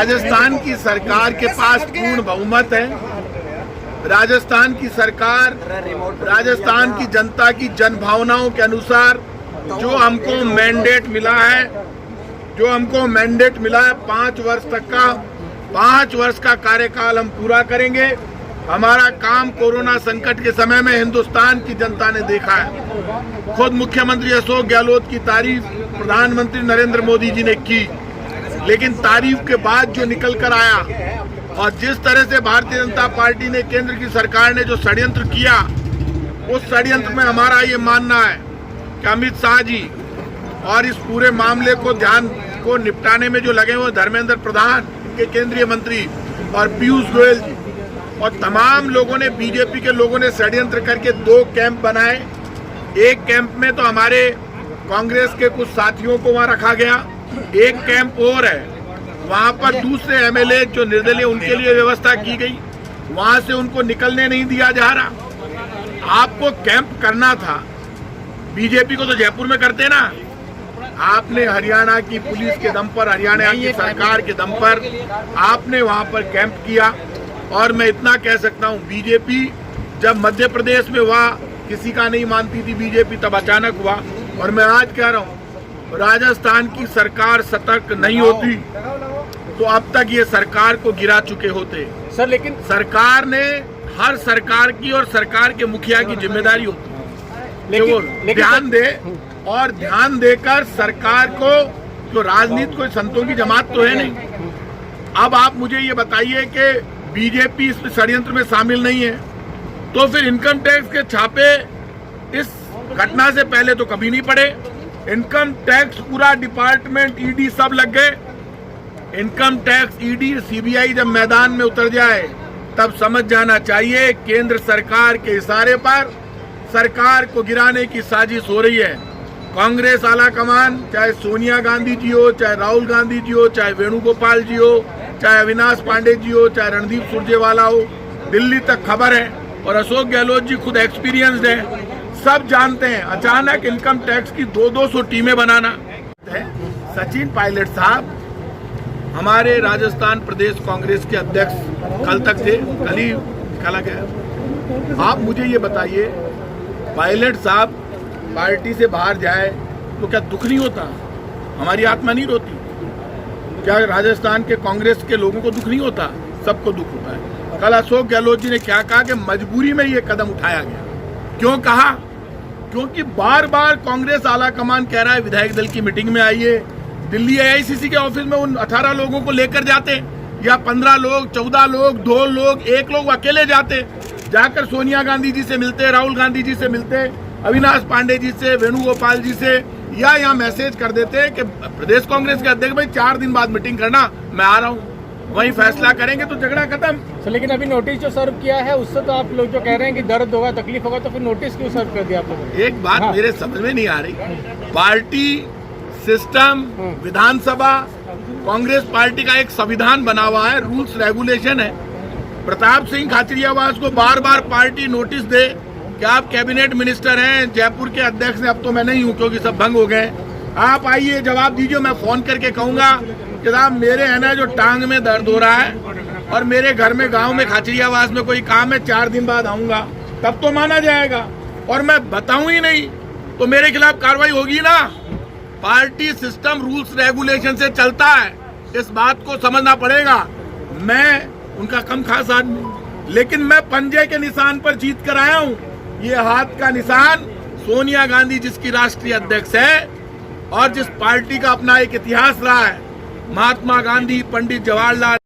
राजस्थान की सरकार के पास पूर्ण बहुमत है। राजस्थान की सरकार राजस्थान की जनता की जनभावनाओं के अनुसार जो हमको मैंडेट मिला है, 5 वर्ष तक का 5 वर्ष का कार्यकाल हम पूरा करेंगे। हमारा काम कोरोना संकट के समय में हिंदुस्तान की जनता ने देखा है। खुद मुख्यमंत्री अशोक गहलोत की तारीफ प्रधानमंत्री नरेंद्र मोदी जी ने की, लेकिन तारीफ के बाद जो निकल कर आया और जिस तरह से भारतीय जनता पार्टी ने, केंद्र की सरकार ने जो षड्यंत्र किया, उस षड्यंत्र में हमारा ये मानना है कि अमित शाह जी और इस पूरे मामले को निपटाने में जो लगे हुए धर्मेंद्र प्रधान के केंद्रीय मंत्री और पीयूष गोयल जी और तमाम लोगों ने, बीजेपी के लोगों ने षड्यंत्र करके 2 कैंप बनाए। एक कैंप में तो हमारे कांग्रेस के कुछ साथियों को वहां रखा गया, एक कैंप और है, वहां पर दूसरे एमएलए जो निर्दलीय, उनके लिए व्यवस्था की गई, वहां से उनको निकलने नहीं दिया जा रहा। आपको कैंप करना था, बीजेपी को तो जयपुर में करते ना, आपने हरियाणा की पुलिस के दम पर, हरियाणा की सरकार के दम पर आपने वहां पर कैंप किया। और मैं इतना कह सकता हूं, बीजेपी जब मध्य प्रदेश में हुआ, किसी का नहीं मानती थी बीजेपी, तब अचानक हुआ। और मैं आज कह रहा हूं, राजस्थान की सरकार सतर्क नहीं होती तो अब तक ये सरकार को गिरा चुके होते सर। लेकिन सरकार ने, हर सरकार की और सरकार के मुखिया की जिम्मेदारी होती है कि वो ध्यान दे, और ध्यान देकर सरकार को, जो राजनीति कोई संतों की जमात तो है नहीं। अब आप मुझे ये बताइए कि बीजेपी इस षड्यंत्र में शामिल नहीं है, तो फिर इनकम टैक्स के छापे इस घटना से पहले तो कभी नहीं पड़े। इनकम टैक्स पूरा डिपार्टमेंट, ईडी सब लग गए। इनकम टैक्स, ईडी, सीबीआई जब मैदान में उतर जाए तब समझ जाना चाहिए केंद्र सरकार के इशारे पर सरकार को गिराने की साजिश हो रही है। कांग्रेस आला कमान, चाहे सोनिया गांधी जी हो, चाहे राहुल गांधी जी हो, चाहे वेणुगोपाल जी हो, चाहे अविनाश पांडे जी हो, चाहे रणदीप सुरजेवाला हो, दिल्ली तक खबर है। और अशोक गहलोत जी खुद एक्सपीरियंस्ड है, सब जानते हैं। अचानक इनकम टैक्स की 200 टीमें बनाना है। सचिन पायलट साहब हमारे राजस्थान प्रदेश कांग्रेस के अध्यक्ष कल तक थे, कल ही निकाला गया। आप मुझे ये बताइए, पायलट साहब पार्टी से बाहर जाए तो क्या दुख नहीं होता? हमारी आत्मा नहीं रोती? क्या राजस्थान के कांग्रेस के लोगों को दुख नहीं होता? सबको दुख होता है। कल अशोक गहलोत जी ने क्या कहा कि मजबूरी में ये कदम उठाया गया। क्यों कहा? क्योंकि बार बार कांग्रेस आला कमान कह रहा है विधायक दल की मीटिंग में आइए, दिल्ली एआईसीसी के ऑफिस में उन 18 लोगों को लेकर जाते, या 15 लोग, 14 लोग, 2 लोग, 1 लोग अकेले जाते, जाकर सोनिया गांधी जी से मिलते, राहुल गांधी जी से मिलते, अविनाश पांडे जी से, वेणुगोपाल जी से, या यहाँ मैसेज कर देते कि प्रदेश कांग्रेस के अध्यक्ष भाई 4 दिन बाद मीटिंग करना, मैं आ रहा हूँ, वही फैसला करेंगे तो झगड़ा खत्म। सर लेकिन अभी नोटिस जो सर्व किया है उससे तो आप लोग जो कह रहे हैं कि दर्द होगा, तकलीफ होगा, तो फिर नोटिस क्यों सर्व कर दिया आप लोगों ने? एक बात मेरे समझ में नहीं आ रही, पार्टी सिस्टम, विधानसभा, कांग्रेस पार्टी का एक संविधान बना हुआ है, रूल्स रेगुलेशन है। प्रताप सिंह खाचरियावास को बार बार पार्टी नोटिस दे कि आप कैबिनेट मिनिस्टर हैं, जयपुर के अध्यक्ष हैं, अब तो मैं नहीं हूं क्योंकि सब भंग हो गए, आप आइए जवाब दीजिए। मैं फोन करके कहूंगा कि साहब मेरे है ना जो टांग में दर्द हो रहा है और मेरे घर में गांव में खाचरियावास में कोई काम है, 4 दिन बाद आऊंगा, तब तो माना जाएगा। और मैं बताऊं ही नहीं तो मेरे खिलाफ कार्रवाई होगी ना। पार्टी सिस्टम रूल्स रेगुलेशन से चलता है, इस बात को समझना पड़ेगा। मैं उनका कम खास आदमी, लेकिन मैं पंजे के निशान पर जीत कर आया हूं। ये हाथ का निशान सोनिया गांधी जिसकी राष्ट्रीय अध्यक्ष है और जिस पार्टी का अपना एक इतिहास रहा है, महात्मा गांधी, पंडित जवाहरलाल